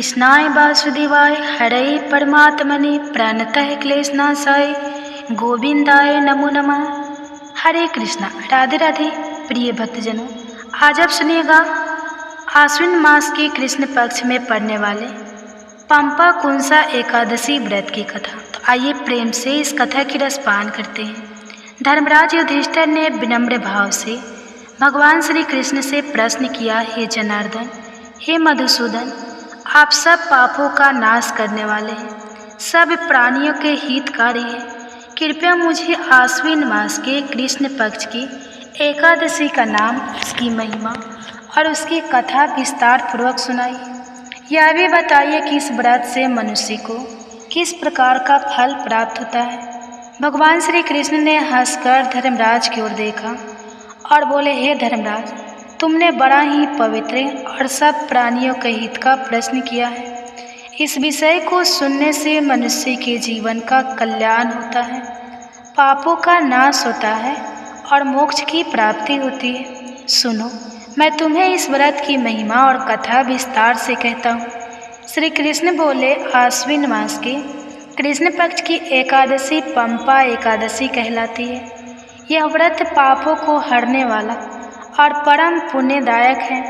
कृष्णाय वासुदेवाय हरे परमात्मने प्रणतः क्लेशनाशाय गोविंदाय नमो नमः। हरे कृष्णा। राधे राधे प्रिय भक्तजनों, आज आप सुनिएगा आश्विन मास के कृष्ण पक्ष में पड़ने वाले पंपा कुंसा एकादशी व्रत की कथा। तो आइए प्रेम से इस कथा की रसपान करते हैं। धर्मराज युधिष्ठिर ने विनम्र भाव से भगवान श्री कृष्ण से प्रश्न किया, हे जनार्दन, हे मधुसूदन, आप सब पापों का नाश करने वाले हैं, सब प्राणियों के हितकारी हैं। कृपया मुझे आश्विन मास के कृष्ण पक्ष की एकादशी का नाम, उसकी महिमा और उसकी कथा विस्तार पूर्वक सुनाइए। यह भी बताइए कि इस व्रत से मनुष्य को किस प्रकार का फल प्राप्त होता है। भगवान श्री कृष्ण ने हंसकर धर्मराज की ओर देखा और बोले, हे धर्मराज, तुमने बड़ा ही पवित्र और सब प्राणियों के हित का प्रश्न किया है। इस विषय को सुनने से मनुष्य के जीवन का कल्याण होता है, पापों का नाश होता है और मोक्ष की प्राप्ति होती है। सुनो, मैं तुम्हें इस व्रत की महिमा और कथा विस्तार से कहता हूँ। श्री कृष्ण बोले, आश्विन मास के कृष्ण पक्ष की एकादशी पंपा एकादशी कहलाती है। यह व्रत पापों को हरने वाला और परम पुण्यदायक है।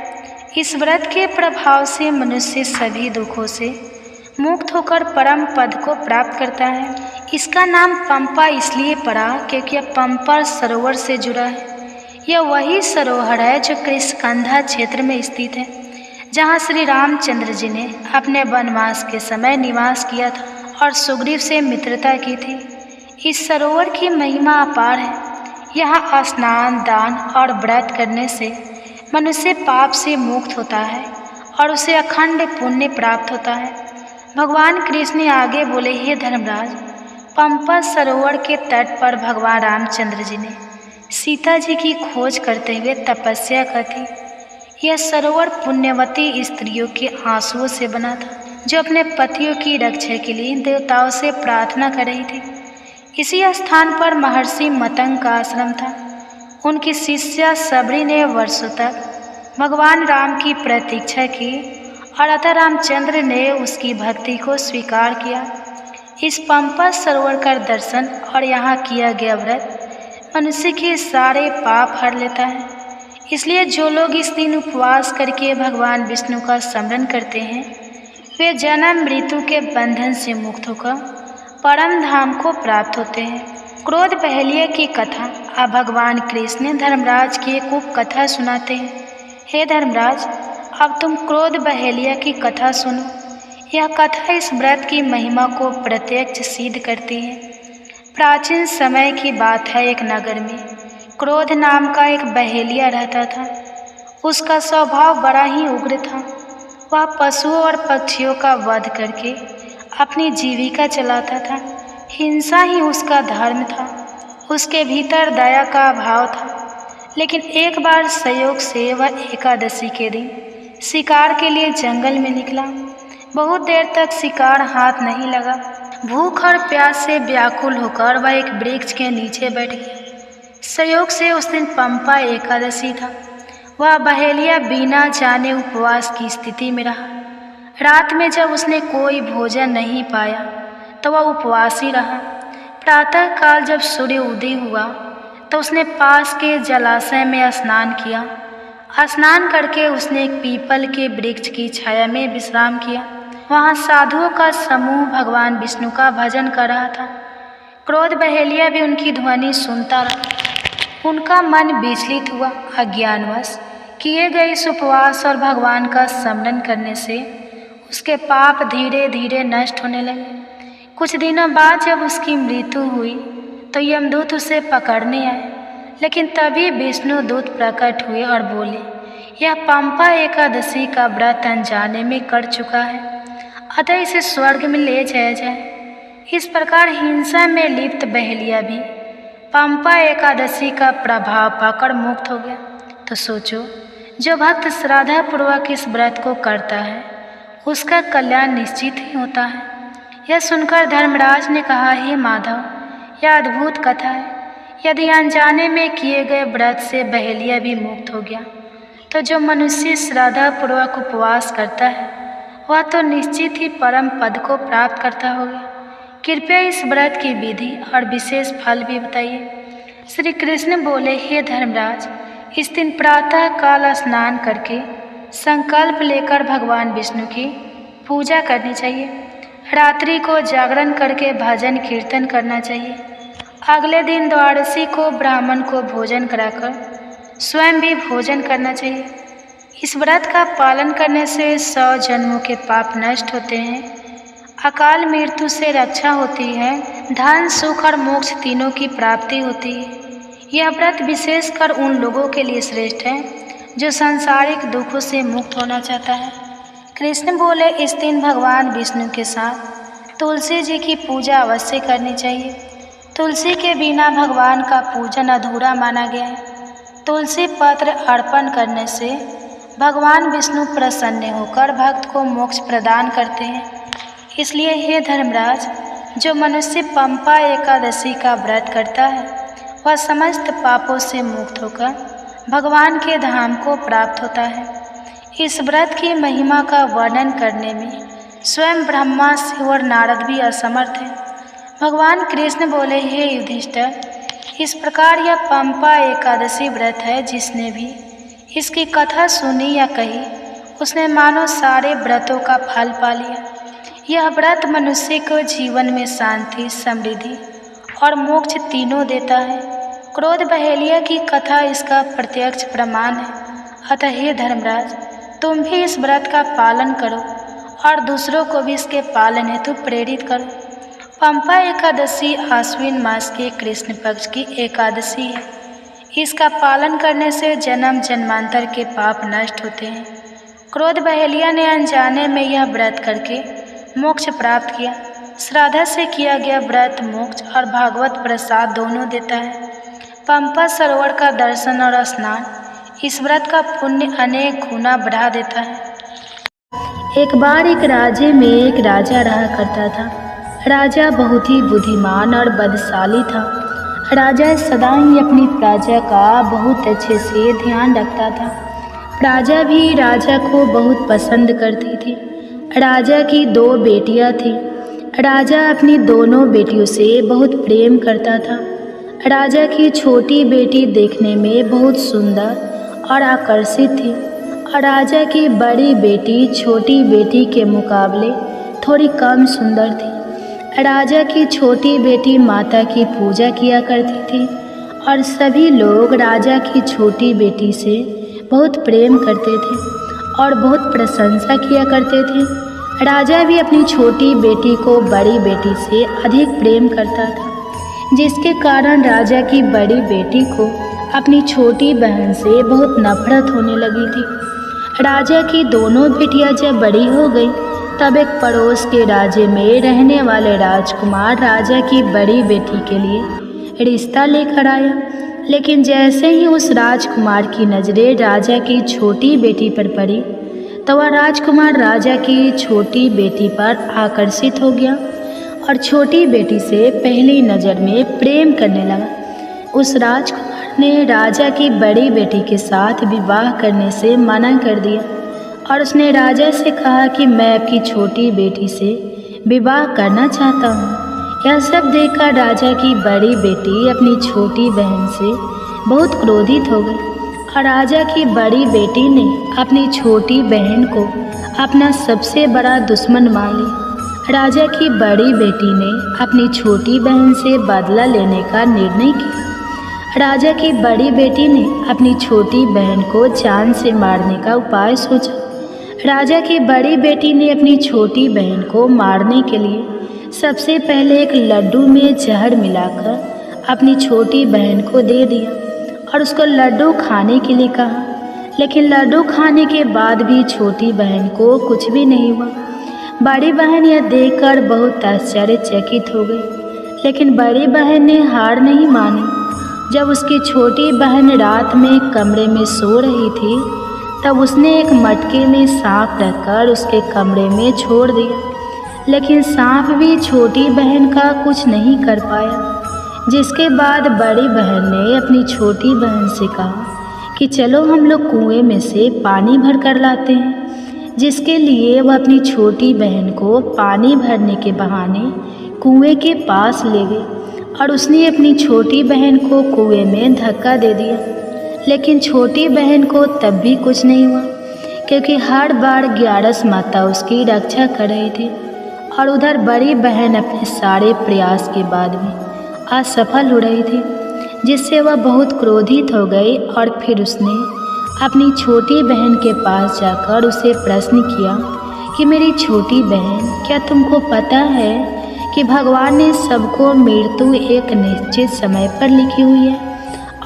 इस व्रत के प्रभाव से मनुष्य सभी दुखों से मुक्त होकर परम पद को प्राप्त करता है। इसका नाम पंपा इसलिए पड़ा क्योंकि यह पंपा सरोवर से जुड़ा है। यह वही सरोवर है जो कृष्णकंधा क्षेत्र में स्थित है, जहाँ श्री रामचंद्र जी ने अपने वनवास के समय निवास किया था और सुग्रीव से मित्रता की थी। इस सरोवर की महिमा अपार है। यहाँ स्नान, दान और व्रत करने से मनुष्य पाप से मुक्त होता है और उसे अखंड पुण्य प्राप्त होता है। भगवान कृष्ण आगे बोले, हे धर्मराज, पंपा सरोवर के तट पर भगवान रामचंद्र जी ने सीता जी की खोज करते हुए तपस्या की थी। यह सरोवर पुण्यवती स्त्रियों के आंसुओं से बना था, जो अपने पतियों की रक्षा के लिए देवताओं से प्रार्थना कर रही थी। इसी स्थान पर महर्षि मतंग का आश्रम था। उनकी शिष्या सबरी ने वर्षों तक भगवान राम की प्रतीक्षा की और अतः रामचंद्र ने उसकी भक्ति को स्वीकार किया। इस पंपा सरोवर का दर्शन और यहाँ किया गया व्रत मनुष्य के सारे पाप हर लेता है। इसलिए जो लोग इस दिन उपवास करके भगवान विष्णु का स्मरण करते हैं, वे जन्म मृत्यु के बंधन से मुक्त होकर परम धाम को प्राप्त होते हैं। क्रोध पहलिया की कथा। अब भगवान कृष्ण धर्मराज की एक उपकथा सुनाते हैं। हे धर्मराज, अब तुम क्रोध बहेलिया की कथा सुनो। यह कथा इस व्रत की महिमा को प्रत्यक्ष सिद्ध करती है। प्राचीन समय की बात है, एक नगर में क्रोध नाम का एक बहेलिया रहता था। उसका स्वभाव बड़ा ही उग्र था। वह पशुओं और पक्षियों का वध करके अपनी जीविका चलाता था। हिंसा ही उसका धर्म था। उसके भीतर दया का अभाव था। लेकिन एक बार संयोग से वह एकादशी के दिन शिकार के लिए जंगल में निकला। बहुत देर तक शिकार हाथ नहीं लगा। भूख और प्यास से व्याकुल होकर वह एक वृक्ष के नीचे बैठ गया। संयोग से उस दिन पंपा एकादशी था। वह बहेलिया बिना जाने उपवास की स्थिति में रहा। रात में जब उसने कोई भोजन नहीं पाया तो वह उपवास ही रहा। प्रातः काल जब सूर्य उदय हुआ तो उसने पास के जलाशय में स्नान किया। स्नान करके उसने एक पीपल के वृक्ष की छाया में विश्राम किया। वहाँ साधुओं का समूह भगवान विष्णु का भजन कर रहा था। क्रोध बहेलिया भी उनकी ध्वनि सुनता रहा। उनका मन विचलित हुआ। अज्ञानवश किए गए इस उपवास और भगवान का स्मरण करने से उसके पाप धीरे धीरे नष्ट होने लगे। कुछ दिनों बाद जब उसकी मृत्यु हुई तो यमदूत उसे पकड़ने आए। लेकिन तभी विष्णु दूत प्रकट हुए और बोले, यह पंपा एकादशी का व्रत अनजाने में कर चुका है, अतः इसे स्वर्ग में ले जाया जाए। इस प्रकार हिंसा में लिप्त बहेलिया भी पंपा एकादशी का प्रभाव पाकर मुक्त हो गया। तो सोचो, जो भक्त श्रद्धापूर्वक इस व्रत को करता है उसका कल्याण निश्चित ही होता है। यह सुनकर धर्मराज ने कहा, हे माधव, यह अद्भुत कथा है। यदि अनजाने में किए गए व्रत से बहेलिया भी मुक्त हो गया, तो जो मनुष्य श्रद्धापूर्वक उपवास करता है वह तो निश्चित ही परम पद को प्राप्त करता होगा। कृपया इस व्रत की विधि और विशेष फल भी बताइए। श्री कृष्ण बोले, हे धर्मराज, इस दिन प्रातः काल स्नान करके संकल्प लेकर भगवान विष्णु की पूजा करनी चाहिए। रात्रि को जागरण करके भजन कीर्तन करना चाहिए। अगले दिन द्वादशी को ब्राह्मण को भोजन कराकर स्वयं भी भोजन करना चाहिए। इस व्रत का पालन करने से 100 जन्मों के पाप नष्ट होते हैं, अकाल मृत्यु से रक्षा होती है, धन सुख और मोक्ष तीनों की प्राप्ति होती है। यह व्रत विशेषकर उन लोगों के लिए श्रेष्ठ है जो सांसारिक दुखों से मुक्त होना चाहता है। कृष्ण बोले, इस दिन भगवान विष्णु के साथ तुलसी जी की पूजा अवश्य करनी चाहिए। तुलसी के बिना भगवान का पूजन अधूरा माना गया है। तुलसी पत्र अर्पण करने से भगवान विष्णु प्रसन्न होकर भक्त को मोक्ष प्रदान करते हैं। इसलिए हे धर्मराज, जो मनुष्य पंपा एकादशी का व्रत करता है वह समस्त पापों से मुक्त होकर भगवान के धाम को प्राप्त होता है। इस व्रत की महिमा का वर्णन करने में स्वयं ब्रह्मा, शिव और नारद भी असमर्थ हैं। भगवान कृष्ण बोले, हे युधिष्ठिर, इस प्रकार यह पंपा एकादशी व्रत है। जिसने भी इसकी कथा सुनी या कही उसने मानो सारे व्रतों का फल पा लिया। यह व्रत मनुष्य को जीवन में शांति, समृद्धि और मोक्ष तीनों देता है। क्रोध बहेलिया की कथा इसका प्रत्यक्ष प्रमाण है। अतः हे धर्मराज, तुम भी इस व्रत का पालन करो और दूसरों को भी इसके पालन हेतु प्रेरित करो। पंपा एकादशी आश्विन मास के कृष्ण पक्ष की एकादशी है। इसका पालन करने से जन्म जन्मांतर के पाप नष्ट होते हैं। क्रोध बहेलिया ने अनजाने में यह व्रत करके मोक्ष प्राप्त किया। श्राद्ध से किया गया व्रत मोक्ष और भागवत प्रसाद दोनों देता है। पंपा सरोवर का दर्शन और स्नान इस व्रत का पुण्य अनेक गुना बढ़ा देता है। एक बार एक राज्य में एक राजा रहा करता था। राजा बहुत ही बुद्धिमान और बलशाली था। राजा सदा ही अपनी प्रजा का बहुत अच्छे से ध्यान रखता था। प्रजा भी राजा को बहुत पसंद करती थी। राजा की 2 बेटियां थीं। राजा अपनी दोनों बेटियों से बहुत प्रेम करता था। राजा की छोटी बेटी देखने में बहुत सुंदर और आकर्षित थी और राजा की बड़ी बेटी छोटी बेटी के मुकाबले थोड़ी कम सुंदर थी। राजा की छोटी बेटी माता की पूजा किया करती थी और सभी लोग राजा की छोटी बेटी से बहुत प्रेम करते थे और बहुत प्रशंसा किया करते थे। राजा भी अपनी छोटी बेटी को बड़ी बेटी से अधिक प्रेम करता था, जिसके कारण राजा की बड़ी बेटी को अपनी छोटी बहन से बहुत नफरत होने लगी थी। राजा की दोनों बेटियां जब बड़ी हो गई तब एक पड़ोस के राज्य में रहने वाले राजकुमार राजा की बड़ी बेटी के लिए रिश्ता लेकर आया। लेकिन जैसे ही उस राजकुमार की नज़रें राजा की छोटी बेटी पर पड़ी तो वह राजकुमार राजा की छोटी बेटी पर आकर्षित हो गया और छोटी बेटी से पहली नज़र में प्रेम करने लगा। उस राजकुमार ने राजा की बड़ी बेटी के साथ विवाह करने से मना कर दिया और उसने राजा से कहा कि मैं आपकी छोटी बेटी से विवाह करना चाहता हूँ। यह सब देखकर राजा की बड़ी बेटी अपनी छोटी बहन से बहुत क्रोधित हो गई और राजा की बड़ी बेटी ने अपनी छोटी बहन को अपना सबसे बड़ा दुश्मन मान लिया। राजा की बड़ी बेटी ने अपनी छोटी बहन से बदला लेने का निर्णय किया। राजा की बड़ी बेटी ने अपनी छोटी बहन को जान से मारने का उपाय सोचा। राजा की बड़ी बेटी ने अपनी छोटी बहन को मारने के लिए सबसे पहले एक लड्डू में जहर मिलाकर अपनी छोटी बहन को दे दिया और उसको लड्डू खाने के लिए कहा। लेकिन लड्डू खाने के बाद भी छोटी बहन को कुछ भी नहीं हुआ। बड़ी बहन यह देखकर बहुत आश्चर्यचकित हो गई, लेकिन बड़ी बहन ने हार नहीं मानी। जब उसकी छोटी बहन रात में एक कमरे में सो रही थी तब उसने एक मटके में सांप रखकर उसके कमरे में छोड़ दिया, लेकिन सांप भी छोटी बहन का कुछ नहीं कर पाया। जिसके बाद बड़ी बहन ने अपनी छोटी बहन से कहा कि चलो हम लोग कुएं में से पानी भर कर लाते हैं। जिसके लिए वह अपनी छोटी बहन को पानी भरने के बहाने कुएं के पास ले गई और उसने अपनी छोटी बहन को कुएं में धक्का दे दिया। लेकिन छोटी बहन को तब भी कुछ नहीं हुआ, क्योंकि हर बार ग्यारस माता उसकी रक्षा कर रही थी। और उधर बड़ी बहन अपने सारे प्रयास के बाद भी असफल हो रही थी, जिससे वह बहुत क्रोधित हो गई और फिर उसने अपनी छोटी बहन के पास जाकर उसे प्रश्न किया कि मेरी छोटी बहन, क्या तुमको पता है कि भगवान ने सबको मृत्यु एक निश्चित समय पर लिखी हुई है,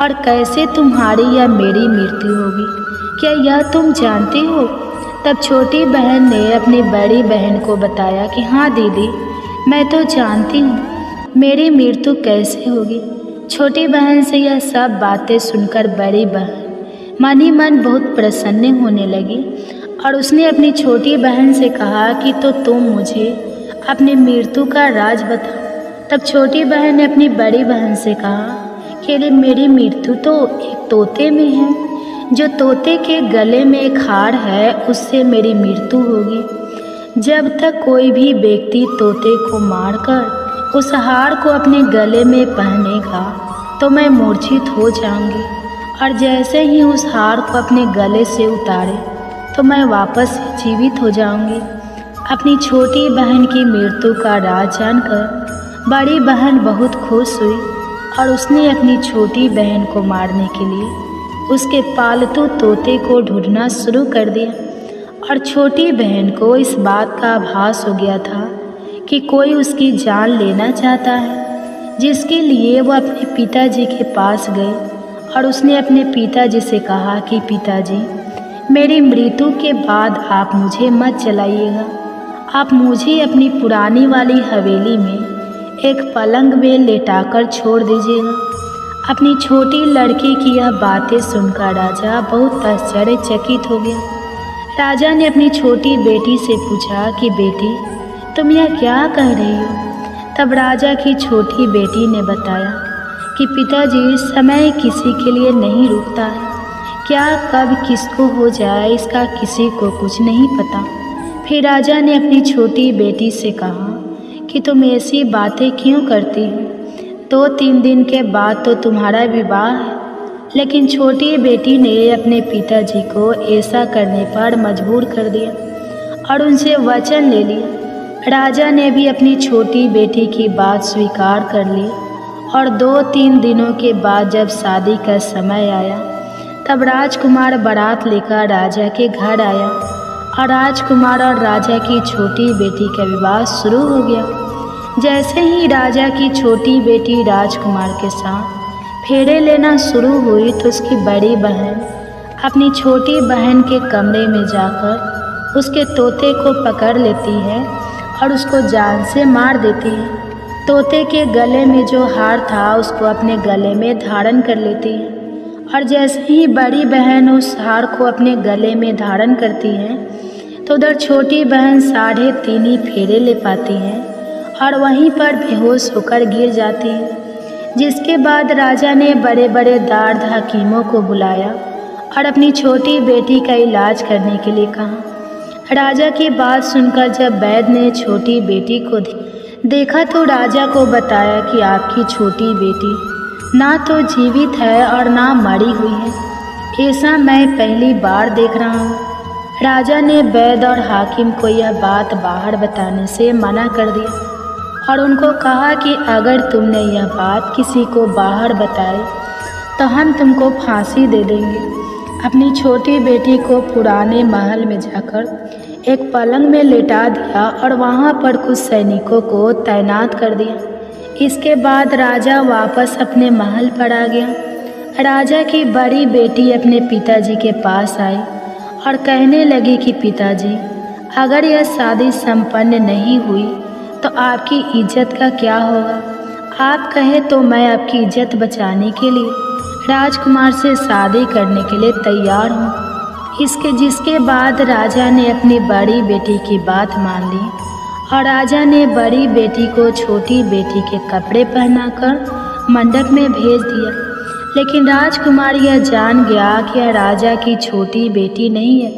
और कैसे तुम्हारी या मेरी मृत्यु होगी, क्या यह तुम जानती हो? तब छोटी बहन ने अपनी बड़ी बहन को बताया कि हाँ दीदी, मैं तो जानती हूँ मेरी मृत्यु कैसे होगी। छोटी बहन से यह सब बातें सुनकर बड़ी बहन मन ही मन बहुत प्रसन्न होने लगी और उसने अपनी छोटी बहन से कहा कि तो तुम मुझे अपनी मृत्यु का राज बताओ। तब छोटी बहन ने अपनी बड़ी बहन से कहा कि मेरी मृत्यु तो एक तोते में है, जो तोते के गले में एक हार है, उससे मेरी मृत्यु होगी। जब तक कोई भी व्यक्ति तोते को मारकर उस हार को अपने गले में पहनेगा तो मैं मूर्छित हो जाऊंगी, और जैसे ही उस हार को अपने गले से उतारे तो मैं वापस जीवित हो जाऊंगी। अपनी छोटी बहन की मृत्यु का राज जानकर बड़ी बहन बहुत खुश हुई और उसने अपनी छोटी बहन को मारने के लिए उसके पालतू तोते को ढूंढना शुरू कर दिया। और छोटी बहन को इस बात का आभास हो गया था कि कोई उसकी जान लेना चाहता है, जिसके लिए वो अपने पिताजी के पास गई और उसने अपने पिताजी से कहा कि पिताजी, मेरी मृत्यु के बाद आप मुझे मत चलाइएगा, आप मुझे अपनी पुरानी वाली हवेली में एक पलंग में लेटाकर छोड़ दीजिएगा। अपनी छोटी लड़की की यह बातें सुनकर राजा बहुत आश्चर्यचकित हो गया। राजा ने अपनी छोटी बेटी से पूछा कि बेटी, तुम यह क्या कह रही हो? तब राजा की छोटी बेटी ने बताया कि पिताजी, समय किसी के लिए नहीं रुकता है, क्या कब किसको हो जाए इसका किसी को कुछ नहीं पता। फिर राजा ने अपनी छोटी बेटी से कहा कि तुम ऐसी बातें क्यों करती हो? 2-3 दिन के बाद तो तुम्हारा विवाह है। लेकिन छोटी बेटी ने अपने पिताजी को ऐसा करने पर मजबूर कर दिया और उनसे वचन ले लिया। राजा ने भी अपनी छोटी बेटी की बात स्वीकार कर ली और 2-3 दिनों के बाद जब शादी का समय आया तब राजकुमार बारात लेकर राजा के घर आया और राजकुमार और राजा की छोटी बेटी का विवाह शुरू हो गया। जैसे ही राजा की छोटी बेटी राजकुमार के साथ फेरे लेना शुरू हुई तो उसकी बड़ी बहन अपनी छोटी बहन के कमरे में जाकर उसके तोते को पकड़ लेती है और उसको जान से मार देती है। तोते के गले में जो हार था उसको अपने गले में धारण कर लेती है और जैसे ही बड़ी बहन उस हार को अपने गले में धारण करती है तो उधर छोटी बहन 3.5 फेरे ले पाती है और वहीं पर बेहोश होकर गिर जाती है। जिसके बाद राजा ने बड़े बड़े दार्द हकीमों को बुलाया और अपनी छोटी बेटी का इलाज करने के लिए कहा। राजा की बात सुनकर जब वैद्य ने छोटी बेटी को देखा तो राजा को बताया कि आपकी छोटी बेटी ना तो जीवित है और ना मरी हुई है। ऐसा मैं पहली बार देख रहा हूँ। राजा ने वैद्य और हाकिम को यह बात बाहर बताने से मना कर दिया और उनको कहा कि अगर तुमने यह बात किसी को बाहर बताई तो हम तुमको फांसी दे देंगे। अपनी छोटी बेटी को पुराने महल में जाकर एक पलंग में लेटा दिया और वहाँ पर कुछ सैनिकों को तैनात कर दिया। इसके बाद राजा वापस अपने महल पर आ गया। राजा की बड़ी बेटी अपने पिताजी के पास आई और कहने लगी कि पिताजी, अगर यह शादी संपन्न नहीं हुई तो आपकी इज्जत का क्या होगा? आप कहे तो मैं आपकी इज्जत बचाने के लिए राजकुमार से शादी करने के लिए तैयार हूँ। जिसके बाद राजा ने अपनी बड़ी बेटी की बात मान ली और राजा ने बड़ी बेटी को छोटी बेटी के कपड़े पहनाकर मंडप में भेज दिया। लेकिन राजकुमार यह जान गया कि यह राजा की छोटी बेटी नहीं है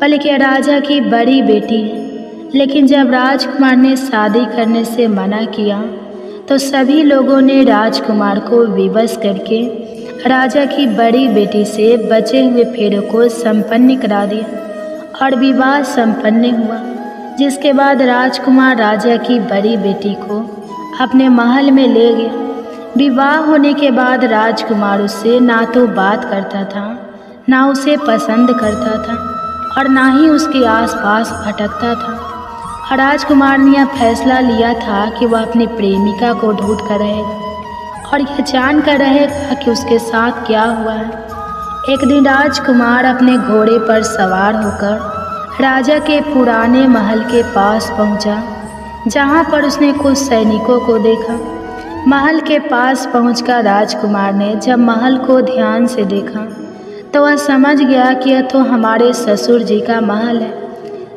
बल्कि राजा की बड़ी बेटी है। लेकिन जब राजकुमार ने शादी करने से मना किया तो सभी लोगों ने राजकुमार को विवश करके राजा की बड़ी बेटी से बचे हुए फेरों को संपन्न करा दिया और विवाह संपन्न हुआ। जिसके बाद राजकुमार राजा की बड़ी बेटी को अपने महल में ले गया। विवाह होने के बाद राजकुमार उससे ना तो बात करता था, ना उसे पसंद करता था और ना ही उसके आसपास भटकता था। और राजकुमार ने यह फैसला लिया था कि वह अपनी प्रेमिका को ढूंढ कर रहेगा और यह जान कर रहेगा कि उसके साथ क्या हुआ है। एक दिन राजकुमार अपने घोड़े पर सवार होकर राजा के पुराने महल के पास पहुंचा, जहां पर उसने कुछ सैनिकों को देखा। महल के पास पहुंचकर राजकुमार ने जब महल को ध्यान से देखा तो वह समझ गया कि यह तो हमारे ससुर जी का महल है।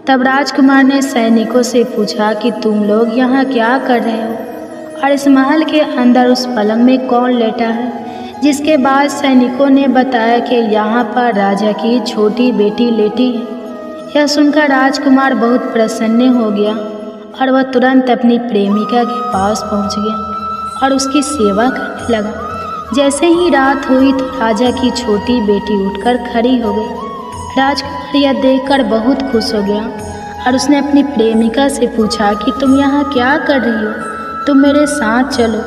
तब राजकुमार ने सैनिकों से पूछा कि तुम लोग यहाँ क्या कर रहे हो और इस महल के अंदर उस पलंग में कौन लेटा है। जिसके बाद सैनिकों ने बताया कि यहाँ पर राजा की छोटी बेटी लेटी है। यह सुनकर राजकुमार बहुत प्रसन्न हो गया और वह तुरंत अपनी प्रेमिका के पास पहुँच गया और उसकी सेवा करने लगा। जैसे ही रात हुई तो राजा की छोटी बेटी उठकर खड़ी हो गई। राजकुमार यह देखकर बहुत खुश हो गया और उसने अपनी प्रेमिका से पूछा कि तुम यहाँ क्या कर रही हो, तुम मेरे साथ चलो,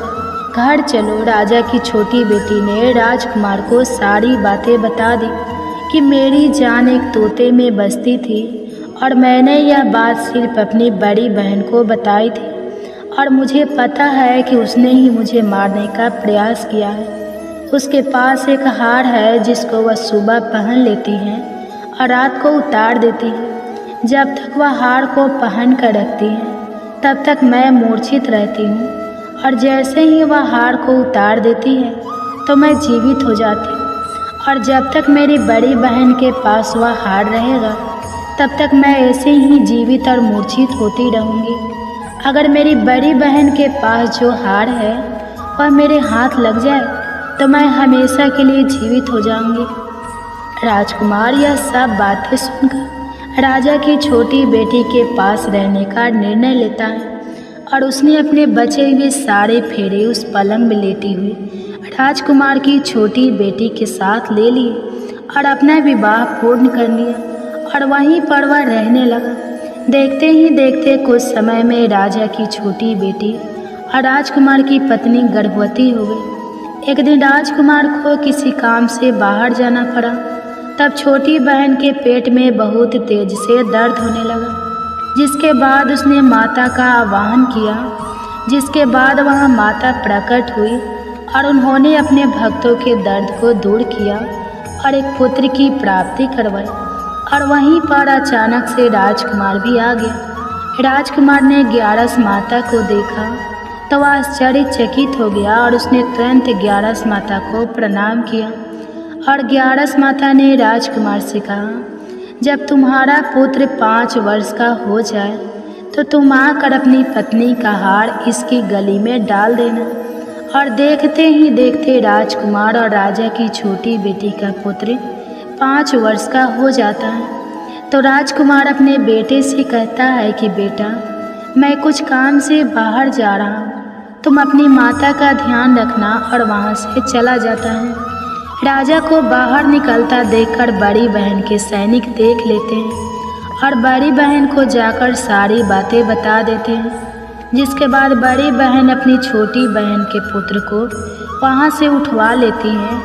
घर चलो। राजा की छोटी बेटी ने राजकुमार को सारी बातें बता दी कि मेरी जान एक तोते में बसती थी और मैंने यह बात सिर्फ अपनी बड़ी बहन को बताई थी और मुझे पता है कि उसने ही मुझे मारने का प्रयास किया है। उसके पास एक हार है जिसको वह सुबह पहन लेती है और रात को उतार देती है। जब तक वह हार को पहन कर रखती है तब तक मैं मूर्छित रहती हूँ और जैसे ही वह हार को उतार देती है तो मैं जीवित हो जाती हूँ। और जब तक मेरी बड़ी बहन के पास वह हार रहेगा तब तक मैं ऐसे ही जीवित और मूर्छित होती रहूँगी। अगर मेरी बड़ी बहन के पास जो हार है वह मेरे हाथ लग जाए तो मैं हमेशा के लिए जीवित हो जाऊंगी। राजकुमार यह सब बातें सुनकर राजा की छोटी बेटी के पास रहने का निर्णय लेता है और उसने अपने बचे हुए सारे फेरे उस पलंग में लेटी हुई राजकुमार की छोटी बेटी के साथ ले लिए और अपना विवाह पूर्ण कर लिया और वहीं पर वह रहने लगा। देखते ही देखते कुछ समय में राजा की छोटी बेटी और राजकुमार की पत्नी गर्भवती हो गई। एक दिन राजकुमार को किसी काम से बाहर जाना पड़ा। तब छोटी बहन के पेट में बहुत तेज से दर्द होने लगा, जिसके बाद उसने माता का आह्वान किया। जिसके बाद वहाँ माता प्रकट हुई और उन्होंने अपने भक्तों के दर्द को दूर किया और एक पुत्र की प्राप्ति करवाई। और वहीं पर अचानक से राजकुमार भी आ गया। राजकुमार ने ग्यारस माता को देखा तो वह आश्चर्यचकित हो गया और उसने तुरंत ग्यारस माता को प्रणाम किया। और ग्यारस माता ने राजकुमार से कहा, जब तुम्हारा पुत्र 5 वर्ष का हो जाए तो तुम आकर अपनी पत्नी का हार इसकी गली में डाल देना। और देखते ही देखते राजकुमार और राजा की छोटी बेटी का पुत्र 5 वर्ष का हो जाता है। तो राजकुमार अपने बेटे से कहता है कि बेटा, मैं कुछ काम से बाहर जा रहा हूँ, तुम अपनी माता का ध्यान रखना। और वहाँ से चला जाता है। राजा को बाहर निकलता देखकर बड़ी बहन के सैनिक देख लेते हैं और बड़ी बहन को जाकर सारी बातें बता देते हैं। जिसके बाद बड़ी बहन अपनी छोटी बहन के पुत्र को वहाँ से उठवा लेती है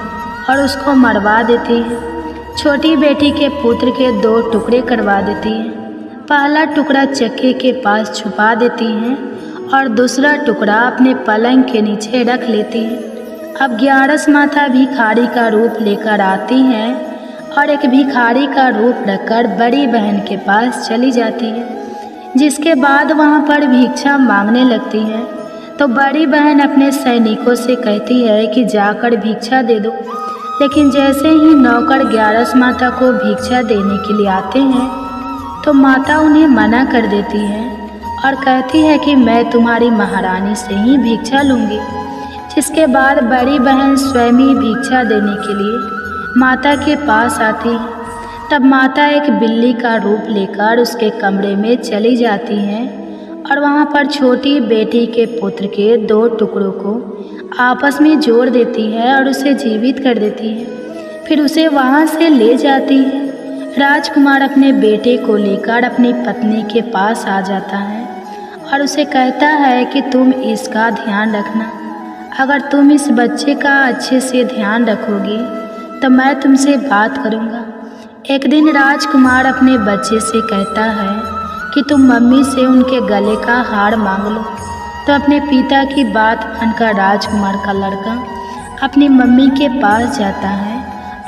और उसको मरवा देती है। छोटी बेटी के पुत्र के 2 टुकड़े करवा देती है। पहला टुकड़ा चक्के के पास छुपा देती हैं और दूसरा टुकड़ा अपने पलंग के नीचे रख लेती है। अब ग्यारस माता भिखारी का रूप लेकर आती हैं और एक भिखारी का रूप रखकर बड़ी बहन के पास चली जाती है। जिसके बाद वहाँ पर भिक्षा मांगने लगती है। तो बड़ी बहन अपने सैनिकों से कहती है कि जाकर भिक्षा दे दो। लेकिन जैसे ही नौकर ग्यारस माता को भिक्षा देने के लिए आते हैं तो माता उन्हें मना कर देती है और कहती है कि मैं तुम्हारी महारानी से ही भिक्षा लूँगी। जिसके बाद बड़ी बहन स्वयं ही भिक्षा देने के लिए माता के पास आती है। तब माता एक बिल्ली का रूप लेकर उसके कमरे में चली जाती हैं और वहाँ पर छोटी बेटी के पुत्र के 2 टुकड़ों को आपस में जोड़ देती है और उसे जीवित कर देती है। फिर उसे वहाँ से ले जाती है। राजकुमार अपने बेटे को लेकर अपनी पत्नी के पास आ जाता है और उसे कहता है कि तुम इसका ध्यान रखना। अगर तुम इस बच्चे का अच्छे से ध्यान रखोगी तो मैं तुमसे बात करूँगा। एक दिन राजकुमार अपने बच्चे से कहता है कि तुम मम्मी से उनके गले का हार मांग लो। तो अपने पिता की बात मानकर राजकुमार का लड़का अपनी मम्मी के पास जाता है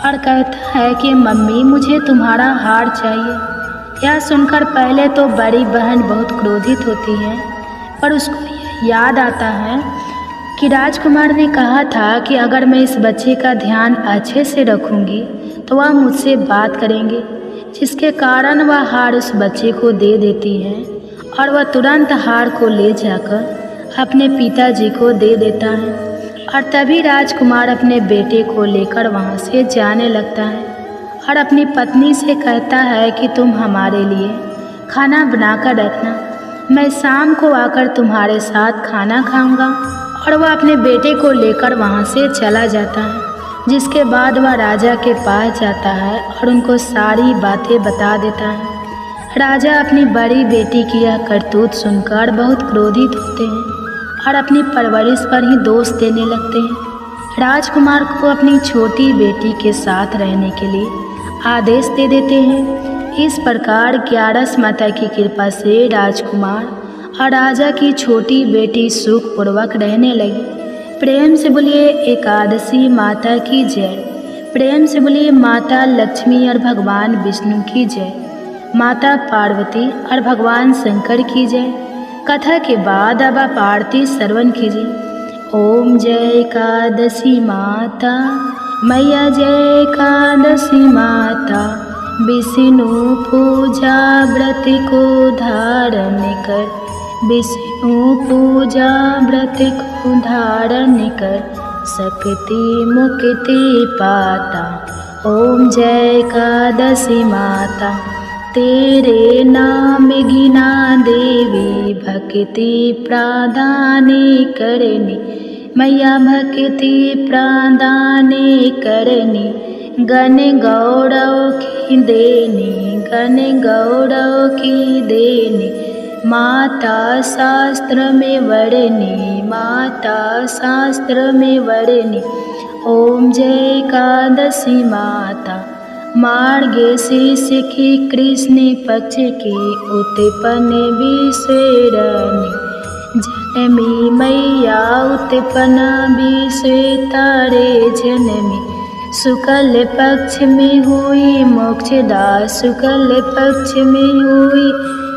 और कहता है कि मम्मी मुझे तुम्हारा हार चाहिए। यह सुनकर पहले तो बड़ी बहन बहुत क्रोधित होती है, पर उसको याद आता है कि राजकुमार ने कहा था कि अगर मैं इस बच्चे का ध्यान अच्छे से रखूंगी तो वह मुझसे बात करेंगे, जिसके कारण वह हार उस बच्चे को दे देती है और वह तुरंत हार को ले जाकर अपने पिताजी को दे देता है। और तभी राजकुमार अपने बेटे को लेकर वहाँ से जाने लगता है और अपनी पत्नी से कहता है कि तुम हमारे लिए खाना बनाकर रखना, मैं शाम को आकर तुम्हारे साथ खाना खाऊंगा। और वह अपने बेटे को लेकर वहाँ से चला जाता है, जिसके बाद वह राजा के पास जाता है और उनको सारी बातें बता देता है। राजा अपनी बड़ी बेटी की यह करतूत सुनकर बहुत क्रोधित होते हैं और अपनी परवरिश पर ही दोष देने लगते हैं। राजकुमार को अपनी छोटी बेटी के साथ रहने के लिए आदेश दे देते हैं। इस प्रकार 11 माता की कृपा से राजकुमार और राजा की छोटी बेटी सुखपूर्वक रहने लगी। प्रेम से बोलिए एकादशी माता की जय। प्रेम से बोलिए माता लक्ष्मी और भगवान विष्णु की जय, माता पार्वती और भगवान शंकर की जय। कथा के बाद अब आप आरती श्रवण कीजिए। ओम जय एकादशी माता मैया, जय एकादशी माता, विष्णु पूजा व्रत को धारण कर, विष्णु पूजा व्रत को धारण कर, शक्ति मुक्ति पाता। ओम जय एकादशी माता, तेरे नाम गिना देवी, भक्ति प्रदान करनी मैया, भक्ति प्रदान करनी, गण गौरव की देनी, गण गौरव की देनी, माता शास्त्र में वर्णी, माता शास्त्र में वर्णी। ओम जय एकादशी माता, मार्गशीर्ष की कृष्ण पक्ष की उत्पन्न विश्वरणी, जनमी मैया उत्पन्न विश्व तारे जनमी, शुक्ल पक्ष में हुई मोक्षदा, शुक्ल पक्ष में हुई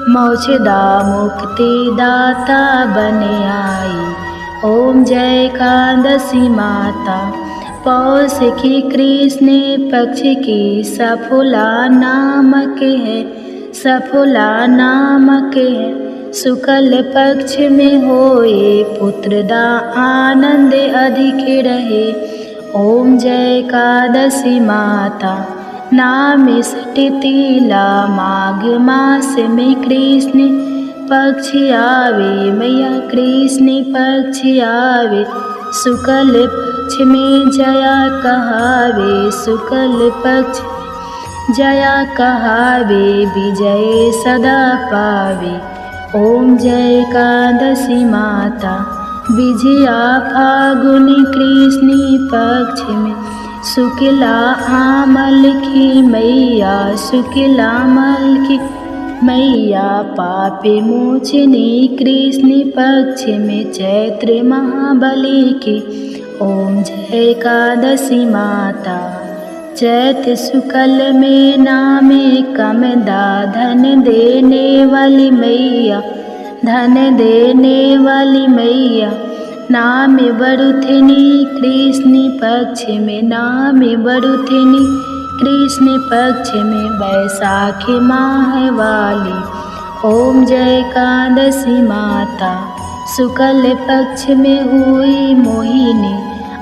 मोक्षदा, मुक्ति दाता बन आई। ओम जय एकादशी माता, पौष की कृष्ण पक्ष की सफला नामक है, सफला नामक है, शुक्ल पक्ष में होए पुत्रदा, आनंद अधिक रहे। ओम जय एकादशी माता, नाम सटितिला, माघ मास में कृष्ण पक्ष आवे मैया, कृष्ण पक्ष आवे, शुक्ल पक्ष में जया कहावे, शुक्ल पक्ष जया कहावे, विजय सदा पावे। ओम जय एकादशी माता, विजया फागुन कृष्ण पक्ष में, शुक्ला आमल की मैया, शुक्ला आमल की मैया, पापे मोचनी कृष्ण पक्ष में, चैत्र महाबली की। ओम जय एकादशी माता, चैत शुक्ल में नामे कमदा, धन देने वाली मैया, धन देने वाली मैया, नाम बरुथिनी कृष्ण पक्ष में, नाम बरुथिनी कृष्ण पक्ष में, बैसाखी माह वाली। ओम जय एकादशी माता, शुक्ल पक्ष में हुई मोहिनी,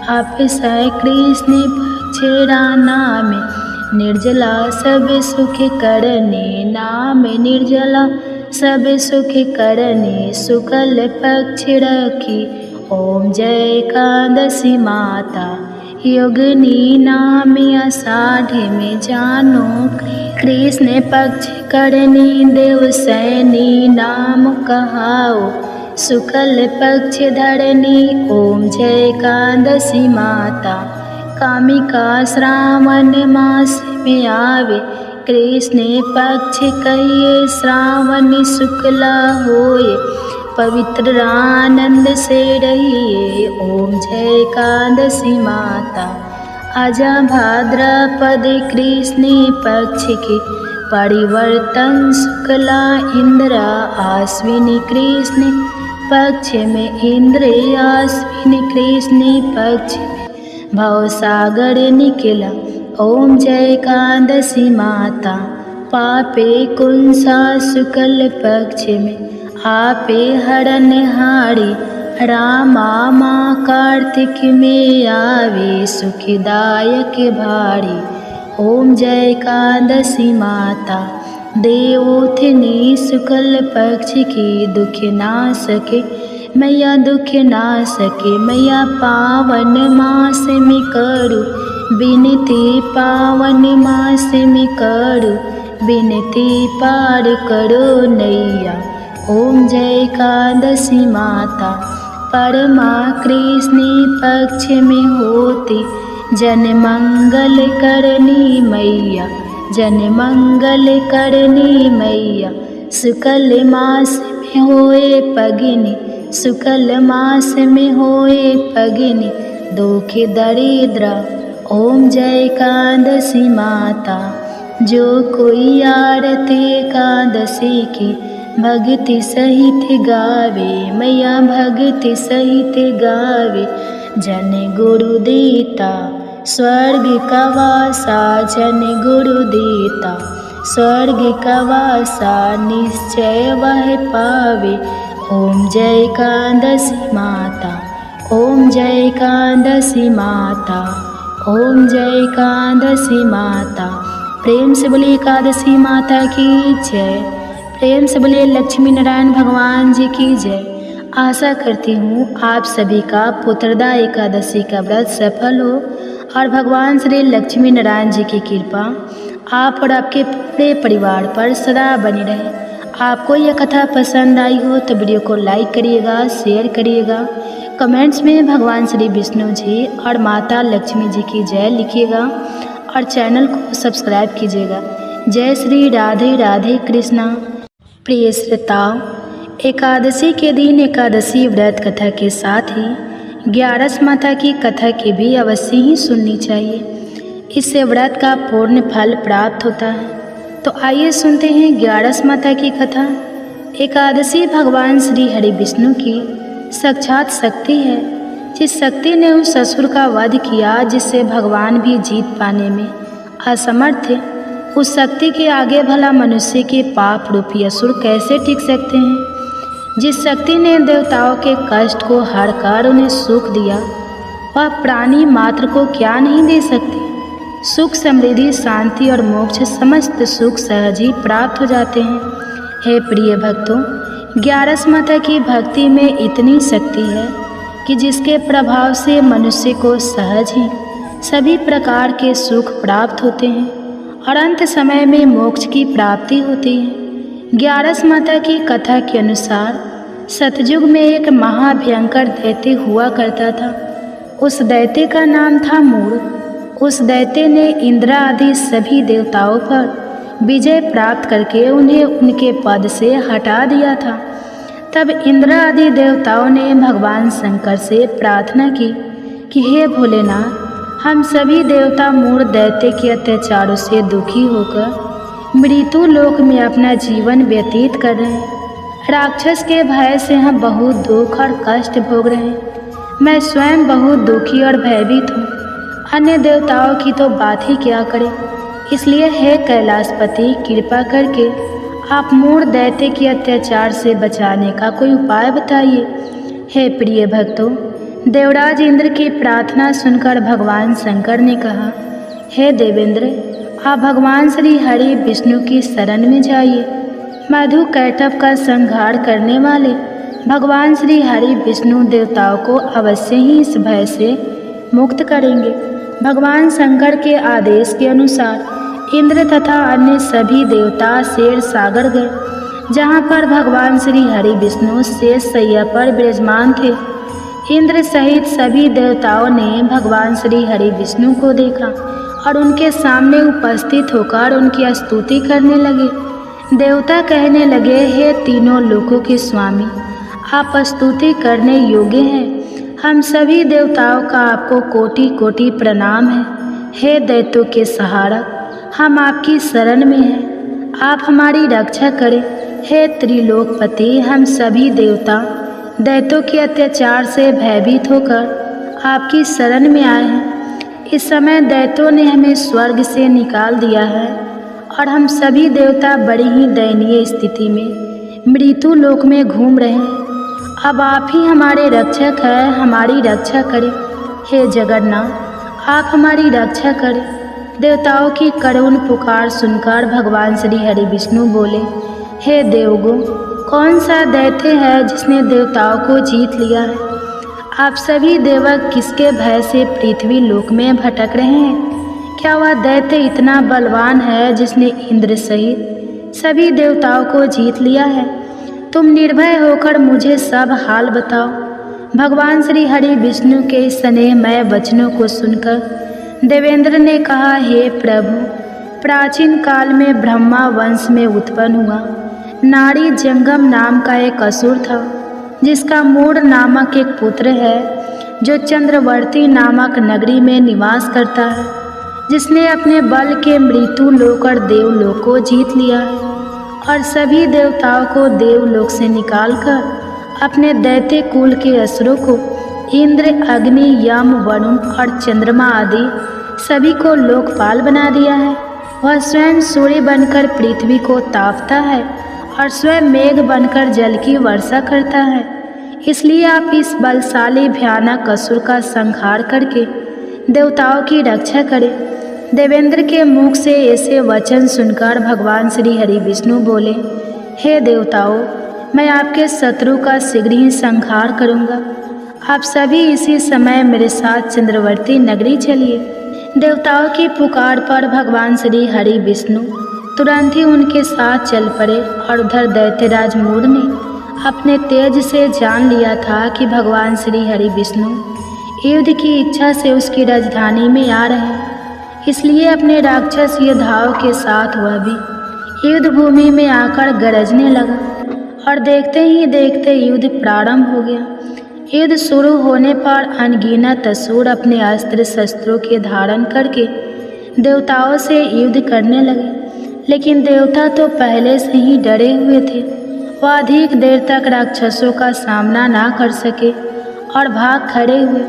अक्षय कृष्ण पक्ष राना में, निर्जला सब सुख करने, नाम निर्जला सब सुख करने, शुक्ल पक्ष रखी ओम जय एकादशी माता। योगिनी नाम आषाढ़ में जानो, कृष्ण पक्ष करनी देव सैनी नाम कहाओ, शुक्ल पक्ष धरनी ओम जय एकादशी माता। कामिका श्रावण मास में आवे, कृष्ण पक्ष कहिए श्रावण शुक्ला होए, पवित्र आनंद से रहिए ओम जय एकादशी माता। आजा भाद्रपद कृष्ण पक्ष के परिवर्तन शुक्ला इंद्र आश्विनी कृष्ण पक्ष में, इंद्र आश्विनी कृष्ण पक्ष में भवसागर निकला ओम जय एकादशी माता। पापे कुंसा शुक्ल पक्ष में आपे हरण हारी, रामा माँ कार्तिक में आवे सुखदायक भारी ओम जय एकादशी माता। देवोत्थिनी शुक्ल पक्ष की दुख ना सके, मैया दुख ना सके, मैया पावन मास में करूँ विनती, पावन मास में करूँ विनती, पार करो नैया ओम जय एकादशी माता। परमा कृष्ण पक्ष में होती जन मंगल करनी मैया, जन मंगल करनी मैया। शुक्ल मास में होए पगनी, शुक्ल मास में होए पगनी, दुख दरिद्र ओम जय एकादशी माता। जो कोई आरती एकादशी की भक्ति सहित गावे, मैया भक्ति सहित गावे, जन गुरु देता स्वर्ग का वासा, जन गुरु देता स्वर्ग का वासा, निश्चय वह पावे ओम जय एकादशी माता, ओम जय एकादशी माता, ओम जय एकादशी माता। प्रेम से बोलिए एकादशी माता की जय, प्रेम से बोलिए लक्ष्मी नारायण भगवान जी की जय। आशा करती हूँ आप सभी का पुत्रदा एकादशी का व्रत सफल हो और भगवान श्री लक्ष्मी नारायण जी की कृपा आप और आपके पूरे परिवार पर सदा बनी रहे। आपको यह कथा पसंद आई हो तो वीडियो को लाइक करिएगा, शेयर करिएगा, कमेंट्स में भगवान श्री विष्णु जी और माता लक्ष्मी जी की जय लिखिएगा और चैनल को सब्सक्राइब कीजिएगा। जय श्री राधे राधे कृष्णा। प्रिय श्रोताओ, एकादशी के दिन एकादशी व्रत कथा के साथ ही 11 माता की कथा की भी अवश्य ही सुननी चाहिए। इससे व्रत का पूर्ण फल प्राप्त होता है। तो आइए सुनते हैं 11 माता की कथा। एकादशी भगवान श्री हरि विष्णु की साक्षात शक्ति है, जिस शक्ति ने उस असुर का वध किया जिससे भगवान भी जीत पाने में असमर्थ थे। उस शक्ति के आगे भला मनुष्य के पाप रूपी असुर कैसे टिक सकते हैं। जिस शक्ति ने देवताओं के कष्ट को हरकर उन्हें सुख दिया, वह प्राणी मात्र को क्या नहीं दे सकती। सुख, समृद्धि, शांति और मोक्ष समस्त सुख सहज ही प्राप्त हो जाते हैं। हे प्रिय भक्तों, 11 माता की भक्ति में इतनी शक्ति है कि जिसके प्रभाव से मनुष्य को सहज ही सभी प्रकार के सुख प्राप्त होते हैं और अंत समय में मोक्ष की प्राप्ति होती है। 11 माता की कथा के अनुसार सतयुग में एक महाभयंकर दैत्य हुआ करता था। उस दैत्य का नाम था मूढ़। उस दैत्य ने इंद्र आदि सभी देवताओं पर विजय प्राप्त करके उन्हें उनके पद से हटा दिया था। तब इंद्र आदि देवताओं ने भगवान शंकर से प्रार्थना की कि हे भोलेनाथ, हम सभी देवता मूढ़ दैत्य के अत्याचारों से दुखी होकर मृत्यु लोक में अपना जीवन व्यतीत कर रहे हैं। राक्षस के भय से हम बहुत दुख और कष्ट भोग रहे हैं। मैं स्वयं बहुत दुखी और भयभीत हूँ। अन्य देवताओं की तो बात ही क्या करें। इसलिए हे कैलाशपति, कृपा करके आप मूढ़ दैत्य के अत्याचार से बचाने का कोई उपाय बताइए। हे प्रिय भक्तों, देवराज इंद्र की प्रार्थना सुनकर भगवान शंकर ने कहा, हे देवेंद्र, आप भगवान श्री हरि विष्णु की शरण में जाइए। मधु कैटभ का संहार करने वाले भगवान श्री हरि विष्णु देवताओं को अवश्य ही इस भय से मुक्त करेंगे। भगवान शंकर के आदेश के अनुसार इंद्र तथा अन्य सभी देवता शेर सागर गए, जहाँ पर भगवान श्री हरि विष्णु शेष शैया पर विराजमान थे। इंद्र सहित सभी देवताओं ने भगवान श्री हरि विष्णु को देखा और उनके सामने उपस्थित होकर उनकी स्तुति करने लगे। देवता कहने लगे, हे तीनों लोकों के स्वामी, आप स्तुति करने योग्य हैं। हम सभी देवताओं का आपको कोटि कोटि प्रणाम है। हे दैत्यों के सहारा, हम आपकी शरण में हैं, आप हमारी रक्षा करें। हे त्रिलोकपति, हम सभी देवता दैत्यों के अत्याचार से भयभीत होकर आपकी शरण में आए हैं। इस समय दैत्यों ने हमें स्वर्ग से निकाल दिया है और हम सभी देवता बड़ी ही दयनीय स्थिति में मृत्यु लोक में घूम रहे हैं। अब आप ही हमारे रक्षक हैं, हमारी रक्षा करें। हे जगन्नाथ, आप हमारी रक्षा करें। देवताओं की करुण पुकार सुनकर भगवान श्री हरि विष्णु बोले, हे देवगुण, कौन सा दैत्य है जिसने देवताओं को जीत लिया है? आप सभी देवक किसके भय से पृथ्वी लोक में भटक रहे हैं? क्या वह दैत्य इतना बलवान है जिसने इंद्र सहित सभी देवताओं को जीत लिया है? तुम निर्भय होकर मुझे सब हाल बताओ। भगवान श्री हरि विष्णु के स्नेहमय वचनों को सुनकर देवेंद्र ने कहा, हे प्रभु, प्राचीन काल में ब्रह्मा वंश में उत्पन्न हुआ नारी जंगम नाम का एक असुर था, जिसका मूड नामक एक पुत्र है, जो चंद्रवर्ती नामक नगरी में निवास करता है, जिसने अपने बल के मृत्यु लोक और देवलोक को जीत लिया है और सभी देवताओं को देवलोक से निकालकर अपने दैत्य कुल के असुरों को इंद्र, अग्नि, यम, वरुण और चंद्रमा आदि सभी को लोकपाल बना दिया है। वह स्वयं सूर्य बनकर पृथ्वी को तापता है और स्वयं मेघ बनकर जल की वर्षा करता है। इसलिए आप इस बलशाली भयानक असुर का संहार करके देवताओं की रक्षा करें। देवेंद्र के मुख से ऐसे वचन सुनकर भगवान श्री हरि विष्णु बोले, हे देवताओं, मैं आपके शत्रु का शीघ्र ही संहार करूँगा। आप सभी इसी समय मेरे साथ चंद्रवर्ती नगरी चलिए। देवताओं की पुकार पर भगवान श्री हरि विष्णु तुरंत ही उनके साथ चल पड़े और उधर दैत्यराज मूड ने अपने तेज से जान लिया था कि भगवान श्री हरि विष्णु युद्ध की इच्छा से उसकी राजधानी में आ रहे हैं। इसलिए अपने राक्षस योद्धाओं के साथ वह भी युद्ध भूमि में आकर गरजने लगा और देखते ही देखते युद्ध प्रारंभ हो गया। युद्ध शुरू होने पर अनगिनत असुर अपने अस्त्र शस्त्रों के धारण करके देवताओं से युद्ध करने लगे, लेकिन देवता तो पहले से ही डरे हुए थे। वह अधिक देर तक राक्षसों का सामना ना कर सके और भाग खड़े हुए।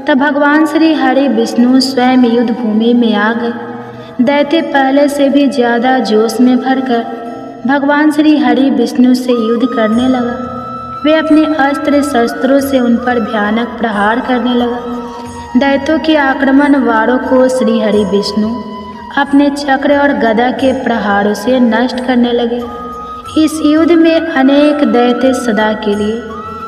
तब भगवान श्री हरि विष्णु स्वयं युद्ध भूमि में आ गए। दैत्य पहले से भी ज़्यादा जोश में भरकर भगवान श्री हरि विष्णु से युद्ध करने लगा। वे अपने अस्त्र शस्त्रों से उन पर भयानक प्रहार करने लगा। दैत्यों के आक्रमण वारों को श्री हरि विष्णु अपने चक्र और गदा के प्रहारों से नष्ट करने लगे। इस युद्ध में अनेक दैत्य सदा के लिए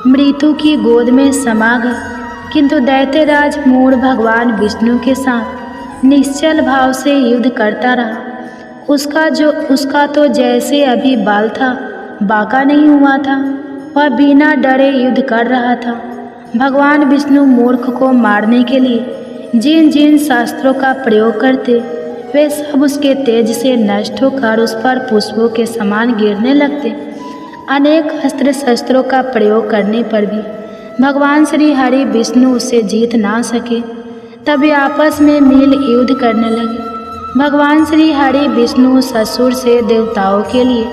मृत्यु की गोद में समा गए, किंतु दैत्यराज मूड भगवान विष्णु के साथ निश्चल भाव से युद्ध करता रहा। उसका तो जैसे अभी बाल था, बांका नहीं हुआ था। वह बिना डरे युद्ध कर रहा था। भगवान विष्णु मूर्ख को मारने के लिए जिन जिन शास्त्रों का प्रयोग करते, वे सब उसके तेज से नष्ट होकर उस पर पुष्पों के समान गिरने लगते। अनेक अस्त्र शस्त्रों का प्रयोग करने पर भी भगवान श्री हरि विष्णु उसे जीत ना सके। तब वे आपस में मिल युद्ध करने लगे। भगवान श्री हरि विष्णु ससुर से देवताओं के लिए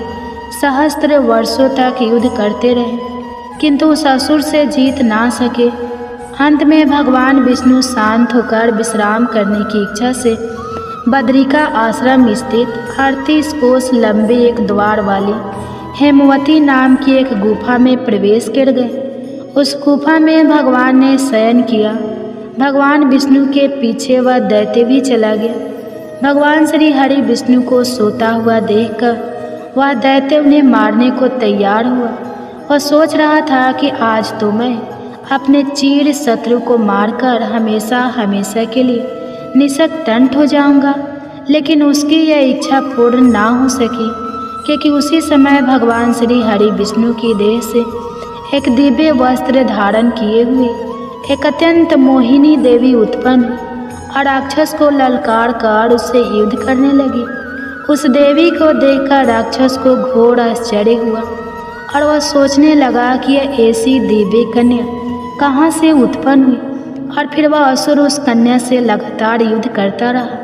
सहस्त्र वर्षों तक युद्ध करते रहे, किंतु उस असुर से जीत ना सके। अंत में भगवान विष्णु शांत होकर विश्राम करने की इच्छा से बद्रिका आश्रम स्थित 38 कोस लंबे एक द्वार वाली हेमवती नाम की एक गुफा में प्रवेश कर गए। उस गुफा में भगवान ने शयन किया। भगवान विष्णु के पीछे वह दैत्य भी चला गया। भगवान श्री हरि विष्णु को सोता हुआ देखकर वह दैत्य उन्हें मारने को तैयार हुआ। वह सोच रहा था कि आज तो मैं अपने चीर शत्रु को मारकर हमेशा हमेशा के लिए निशक्तंठ हो जाऊंगा, लेकिन उसकी यह इच्छा पूर्ण ना हो सकी, क्योंकि उसी समय भगवान श्री हरि विष्णु की देह से एक दिव्य वस्त्र धारण किए हुए एक अत्यंत मोहिनी देवी उत्पन्न और राक्षस को ललकार कर उससे युद्ध करने लगी। उस देवी को देखकर राक्षस को घोर आश्चर्य हुआ और वह सोचने लगा कि यह ऐसी दिव्य कन्या कहाँ से उत्पन्न हुई, और फिर वह असुर उस कन्या से लगातार युद्ध करता रहा।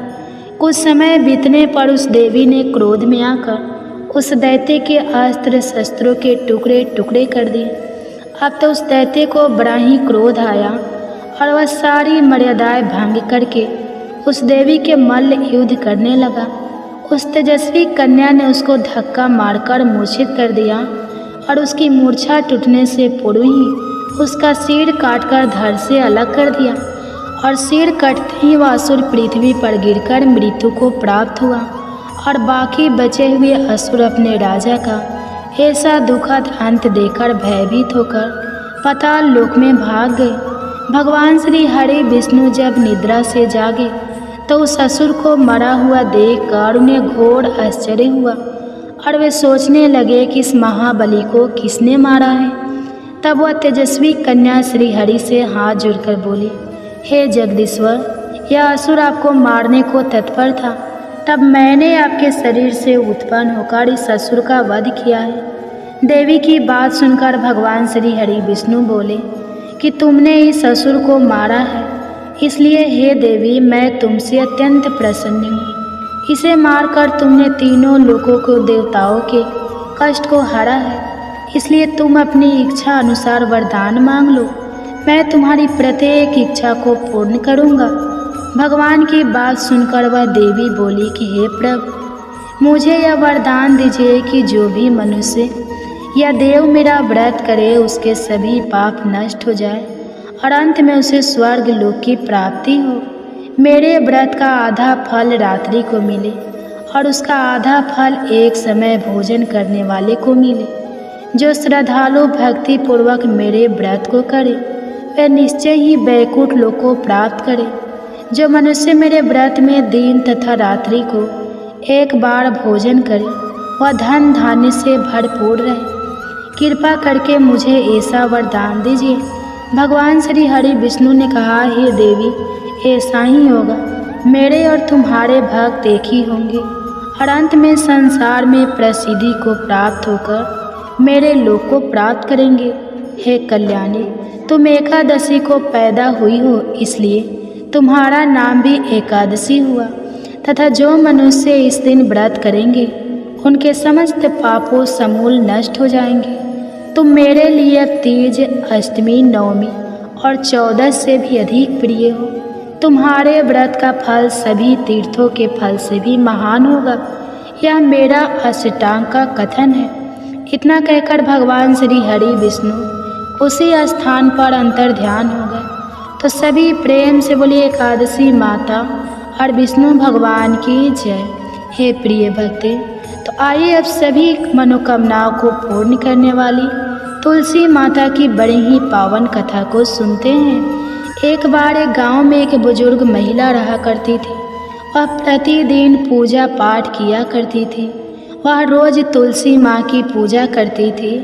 कुछ समय बीतने पर उस देवी ने क्रोध में आकर उस दैत्य के अस्त्र शस्त्रों के टुकड़े टुकड़े कर दिए। अब तो उस दैत्य को बड़ा ही क्रोध आया और वह सारी मर्यादाएं भंग करके उस देवी के मल्ल युद्ध करने लगा। उस तेजस्वी कन्या ने उसको धक्का मारकर मूर्छित कर दिया और उसकी मूर्छा टूटने से पूर्व ही उसका सिर काटकर धड़ से अलग कर दिया, और सिर कटते ही वह असुर पृथ्वी पर गिरकर मृत्यु को प्राप्त हुआ और बाकी बचे हुए असुर अपने राजा का ऐसा दुखद अंत देखकर भयभीत होकर पाताल लोक में भाग गए। भगवान श्री हरि विष्णु जब निद्रा से जागे तो उस असुर को मरा हुआ देखकर उन्हें घोर आश्चर्य हुआ और वे सोचने लगे कि इस महाबली को किसने मारा है। तब वह तेजस्वी कन्या श्री हरि से हाथ जोड़कर बोली, हे जगदीश्वर, यह असुर आपको मारने को तत्पर था, तब मैंने आपके शरीर से उत्पन्न होकर इस असुर का वध किया है। देवी की बात सुनकर भगवान श्री हरि विष्णु बोले कि तुमने इस असुर को मारा है, इसलिए हे देवी मैं तुमसे अत्यंत प्रसन्न हूँ। इसे मारकर तुमने तीनों लोकों को देवताओं के कष्ट को हरा है, इसलिए तुम अपनी इच्छा अनुसार वरदान मांग लो, मैं तुम्हारी प्रत्येक इच्छा को पूर्ण करूँगा। भगवान की बात सुनकर वह देवी बोली कि हे प्रभु, मुझे यह वरदान दीजिए कि जो भी मनुष्य या देव मेरा व्रत करे उसके सभी पाप नष्ट हो जाए और अंत में उसे स्वर्ग लोक की प्राप्ति हो। मेरे व्रत का आधा फल रात्रि को मिले और उसका आधा फल एक समय भोजन करने वाले को मिले। जो श्रद्धालु भक्ति पूर्वक मेरे व्रत को करे वह निश्चय ही वैकुंठ लोक को प्राप्त करे। जो मनुष्य मेरे व्रत में दिन तथा रात्रि को एक बार भोजन करे वह धन धान्य से भरपूर रहे। कृपा करके मुझे ऐसा वरदान दीजिए। भगवान श्री हरि विष्णु ने कहा, हे देवी, ऐसा ही होगा। मेरे और तुम्हारे भक्त एक ही होंगे और अंत में संसार में प्रसिद्धि को प्राप्त होकर मेरे लोक को प्राप्त करेंगे। हे कल्याणी, तुम एकादशी को पैदा हुई हो, इसलिए तुम्हारा नाम भी एकादशी हुआ, तथा जो मनुष्य इस दिन व्रत करेंगे उनके समस्त पापों समूल नष्ट हो जाएंगे। तुम मेरे लिए अब तीज, अष्टमी, नवमी और 14 से भी अधिक प्रिय हो। तुम्हारे व्रत का फल सभी तीर्थों के फल से भी महान होगा। यह मेरा अष्टांग का कथन है। इतना कहकर भगवान श्री हरि विष्णु उसी स्थान पर अंतर ध्यान हो गए। तो सभी प्रेम से बोलिए एकादशी माता और विष्णु भगवान की जय। हे प्रिय भक्ते, तो आइए अब सभी मनोकामनाओं को पूर्ण करने वाली तुलसी माता की बड़ी ही पावन कथा को सुनते हैं। एक बार एक गांव में एक बुजुर्ग महिला रहा करती थी। वह प्रतिदिन पूजा पाठ किया करती थी। वह रोज तुलसी माँ की पूजा करती थी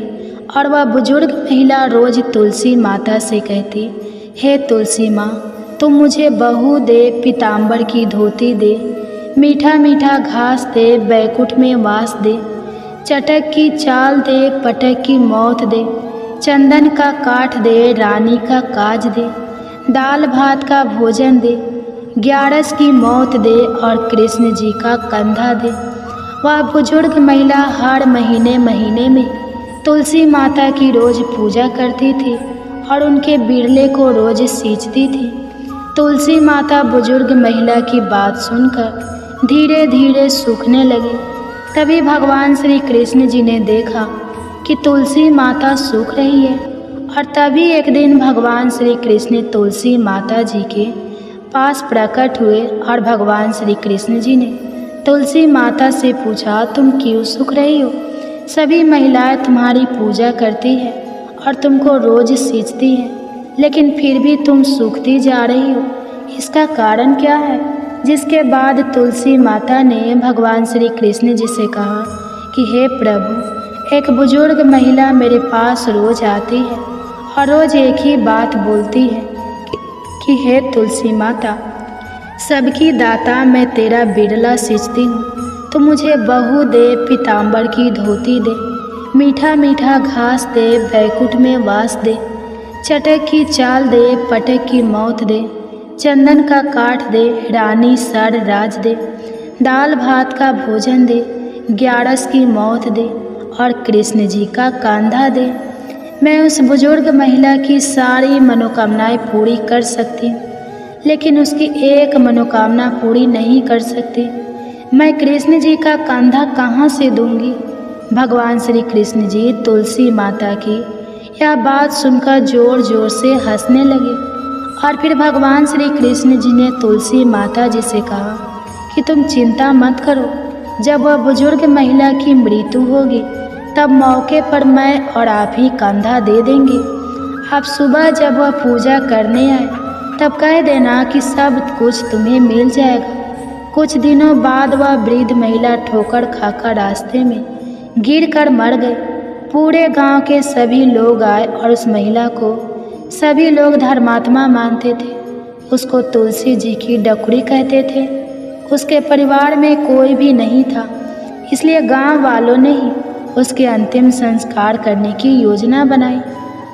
और वह बुजुर्ग महिला रोज तुलसी माता से कहती, हे तुलसी माँ, तुम मुझे बहू दे, पीताम्बर की धोती दे, मीठा मीठा घास दे, बैकुंठ में वास दे, चटक की चाल दे, पटक की मौत दे, चंदन का काठ दे, रानी का काज दे, दाल भात का भोजन दे, ग्यारस की मौत दे और कृष्ण जी का कंधा दे। वह बुजुर्ग महिला हर महीने महीने में तुलसी माता की रोज पूजा करती थी और उनके बिरले को रोज सींचती थी। तुलसी माता बुजुर्ग महिला की बात सुनकर धीरे धीरे सूखने लगी। तभी भगवान श्री कृष्ण जी ने देखा कि तुलसी माता सूख रही है और तभी एक दिन भगवान श्री कृष्ण तुलसी माता जी के पास प्रकट हुए और भगवान श्री कृष्ण जी ने तुलसी माता से पूछा, तुम क्यों सूख रही हो? सभी महिलाएं तुम्हारी पूजा करती हैं और तुमको रोज सींचती हैं, लेकिन फिर भी तुम सूखती जा रही हो, इसका कारण क्या है? जिसके बाद तुलसी माता ने भगवान श्री कृष्ण जी से कहा कि हे प्रभु, एक बुजुर्ग महिला मेरे पास रोज आती है और रोज एक ही बात बोलती है कि हे तुलसी माता, सबकी दाता मैं तेरा बिरला सींचती हूँ, तो मुझे बहू दे, पीताम्बर की धोती दे, मीठा मीठा घास दे, बैकुंठ में वास दे, चटक की चाल दे, पटक की मौत दे, चंदन का काठ दे, रानी सर राज दे, दाल भात का भोजन दे, 11 की मौत दे और कृष्ण जी का कंधा दे। मैं उस बुजुर्ग महिला की सारी मनोकामनाएं पूरी कर सकती हूँ, लेकिन उसकी एक मनोकामना पूरी नहीं कर सकती। मैं कृष्ण जी का कंधा कहाँ से दूंगी? भगवान श्री कृष्ण जी तुलसी माता की यह बात सुनकर जोर जोर से हंसने लगे और फिर भगवान श्री कृष्ण जी ने तुलसी माता जी से कहा कि तुम चिंता मत करो, जब वह बुजुर्ग महिला की मृत्यु होगी तब मौके पर मैं और आप ही कंधा दे देंगे। आप सुबह जब वह पूजा करने आए तब कह देना कि सब कुछ तुम्हें मिल जाएगा। कुछ दिनों बाद वह वृद्ध महिला ठोकर खाकर रास्ते में गिर कर मर गई। पूरे गांव के सभी लोग आए और उस महिला को सभी लोग धर्मात्मा मानते थे। उसको तुलसी जी की डकुरी कहते थे। उसके परिवार में कोई भी नहीं था, इसलिए गांव वालों ने ही उसके अंतिम संस्कार करने की योजना बनाई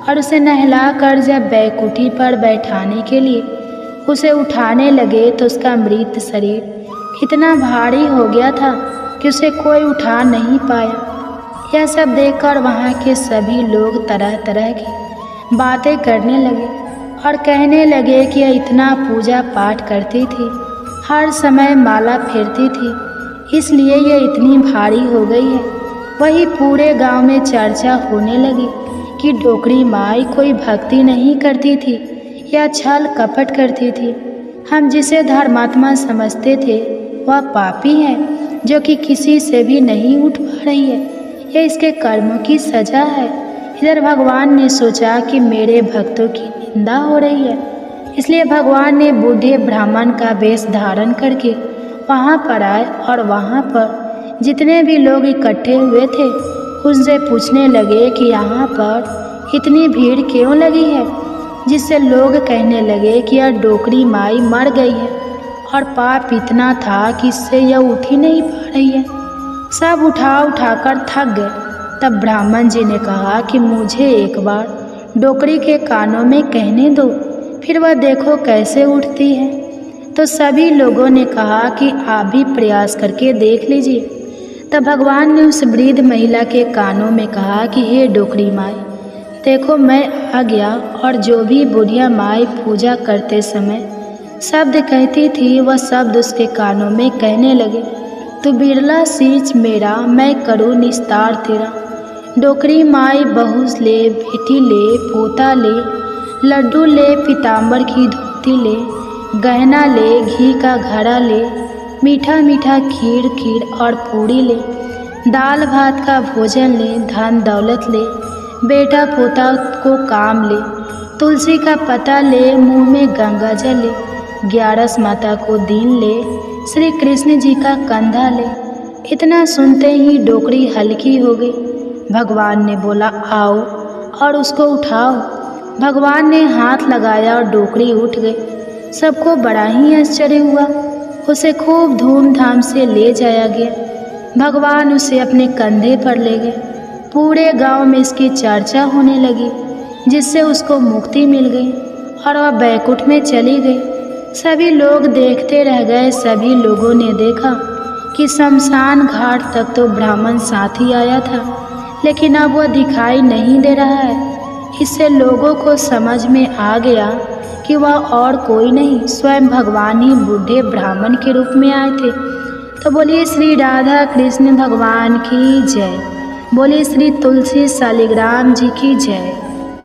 और उसे नहलाकर जब बैकुंठी पर बैठाने के लिए उसे उठाने लगे तो उसका मृत शरीर इतना भारी हो गया था कि उसे कोई उठा नहीं पाया। यह सब देखकर वहाँ के सभी लोग तरह तरह की बातें करने लगे और कहने लगे कि यह इतना पूजा पाठ करती थी, हर समय माला फेरती थी, इसलिए यह इतनी भारी हो गई है। वही पूरे गांव में चर्चा होने लगी कि डोकरी माई कोई भक्ति नहीं करती थी या छल कपट करती थी। हम जिसे धर्मात्मा समझते थे वह पापी है जो कि किसी से भी नहीं उठ पा रही है। यह इसके कर्मों की सजा है। इधर भगवान ने सोचा कि मेरे भक्तों की निंदा हो रही है, इसलिए भगवान ने बूढ़े ब्राह्मण का वेश धारण करके वहाँ पर आए और वहाँ पर जितने भी लोग इकट्ठे हुए थे उनसे पूछने लगे कि यहाँ पर इतनी भीड़ क्यों लगी है, जिससे लोग कहने लगे कि यह डोकरी माई मर गई है और पाप इतना था कि इससे यह उठ ही नहीं पा रही है। सब उठाकर थक गए। तब ब्राह्मण जी ने कहा कि मुझे एक बार डोकरी के कानों में कहने दो, फिर वह देखो कैसे उठती है। तो सभी लोगों ने कहा कि आप भी प्रयास करके देख लीजिए। तब भगवान ने उस वृद्ध महिला के कानों में कहा कि हे डोकरी माई, देखो मैं आ गया। और जो भी बुढ़िया माई पूजा करते समय शब्द कहती थी वह शब्द उसके कानों में कहने लगे, तू बिरला सींच मेरा, मैं करूँ निस्तार तेरा। डोकरी माई बहू ले, बेटी ले, पोता ले, लड्डू ले, पीताम्बर की धोती ले, गहना ले, घी का घड़ा ले, मीठा मीठा खीर और पूड़ी ले, दाल भात का भोजन ले, धन दौलत ले, बेटा पोता को काम ले, तुलसी का पत्ता ले, मुंह में गंगा जल ले, 11 माता को दीन ले, श्री कृष्ण जी का कंधा ले। इतना सुनते ही डोकरी हल्की हो गई। भगवान ने बोला, आओ और उसको उठाओ। भगवान ने हाथ लगाया और डोकरी उठ गई। सबको बड़ा ही आश्चर्य हुआ। उसे खूब धूमधाम से ले जाया गया। भगवान उसे अपने कंधे पर ले गए। पूरे गांव में इसकी चर्चा होने लगी, जिससे उसको मुक्ति मिल गई और वह बैकुंठ में चली गई। सभी लोग देखते रह गए। सभी लोगों ने देखा कि शमशान घाट तक तो ब्राह्मण साथी आया था, लेकिन अब वह दिखाई नहीं दे रहा है। इससे लोगों को समझ में आ गया कि वह और कोई नहीं, स्वयं भगवान ही बूढ़े ब्राह्मण के रूप में आए थे। तो बोलिए श्री राधा कृष्ण भगवान की जय। बोलिए श्री तुलसी शालिग्राम जी की जय।